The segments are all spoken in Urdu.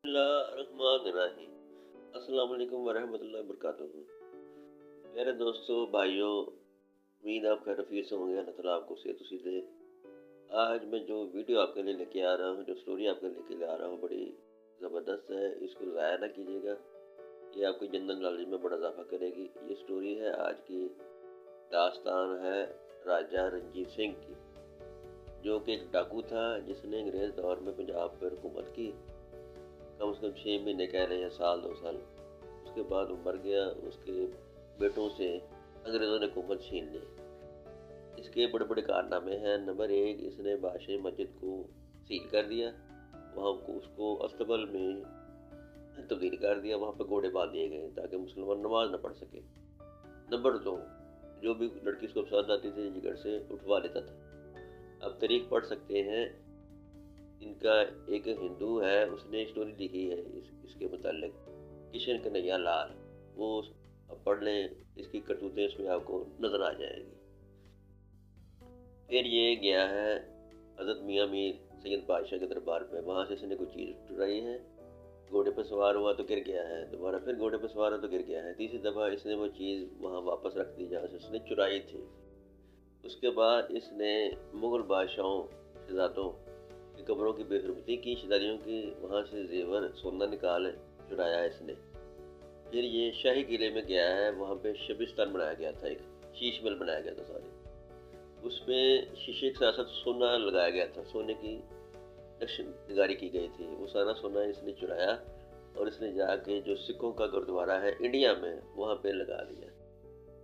اللہ الرحمن الرحیم۔ السلام علیکم ورحمۃ اللہ وبرکاتہ۔ میرے دوستوں بھائیوں، امید آپ خیر خیریت سے ہوں گے۔ اللہ تعالیٰ آپ کو صحت و دے۔ آج میں جو ویڈیو آپ کے لیے لے کے آ رہا ہوں، جو سٹوری آپ کے لے کے آ رہا ہوں، بڑی زبردست ہے۔ اس کو ضائع نہ کیجیے گا، یہ آپ کی جنرل نالج میں بڑا اضافہ کرے گی۔ یہ سٹوری ہے، آج کی داستان ہے راجہ رنجیت سنگھ کی، جو کہ ایک ڈاکو تھا جس نے انگریز دور میں پنجاب پر حکومت کی، کم سے کم 6 مہینے کہہ رہے ہیں، سال 2 سال۔ اس کے بعد وہ مر گیا، اس کے بیٹوں سے انگریزوں نے حکومت چھین لی۔ اس کے بڑے بڑے کارنامے ہیں۔ نمبر 1، اس نے بادشاہی مسجد کو سیل کر دیا، وہاں کو اس کو استبل میں تبدیل کر دیا، وہاں پہ گھوڑے باندھ دیے گئے تاکہ مسلمان نماز نہ پڑھ سکے۔ نمبر 2، جو بھی لڑکی اس کو پسند آتی تھی جگر سے اٹھوا لیتا تھا۔ اب تاریخ پڑھ سکتے ہیں، ان کا ایک ہندو ہے، اس نے اسٹوری لکھی ہے اس کے متعلق، کشن کنہیا لال۔ وہ پڑھ لیں، اس کی کرتوتیں اس میں آپ کو نظر آ جائیں گی۔ پھر یہ گیا ہے حضرت میاں میر سید بادشاہ کے دربار پہ، وہاں سے اس نے کوئی چیز چرائی ہے، گھوڑے پہ سوار ہوا تو گر گیا ہے، دوبارہ پھر گھوڑے پہ سوار ہوا تو گر گیا ہے، تیسری دفعہ اس نے وہ چیز وہاں واپس رکھ دی جہاں سے اس نے چرائی تھی۔ اس کے بعد اس نے مغل بادشاہوں، شہزادوں کی قبروں کی بے حرمتی کی، شہزادیوں کی وہاں سے زیور سونا نکال چرایا اس نے۔ پھر یہ شاہی قلعے میں گیا ہے، وہاں پہ شبستان بنایا گیا تھا، ایک شیش محل بنایا گیا تھا سارے، اس میں شیشے کے ساتھ ساتھ سونا لگایا گیا تھا، سونے کی نقش نگاری کی گئی تھی، وہ سارا سونا اس نے چرایا اور اس نے جا کے جو سکھوں کا گرودوارا ہے انڈیا میں وہاں پہ لگا دیا۔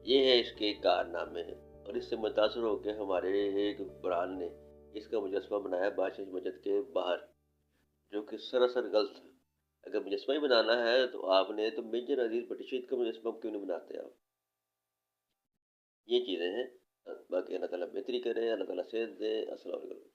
یہ ہے اس کے کارنامے، اور اس سے متاثر ہو کے ہمارے ایک بران نے اس کا مجسمہ بنایا بادشاہی مسجد کے باہر، جو کہ سراسر غلط ہے۔ اگر مجسمہ ہی بنانا ہے تو آپ نے تو میجر عزیز بٹی شہید کا مجسمہ کیوں نہیں بناتے آپ؟ یہ چیزیں ہیں۔ باقی اللہ تعالیٰ بہتری کرے، اللہ تعالیٰ صحت دے۔ السلام علیکم۔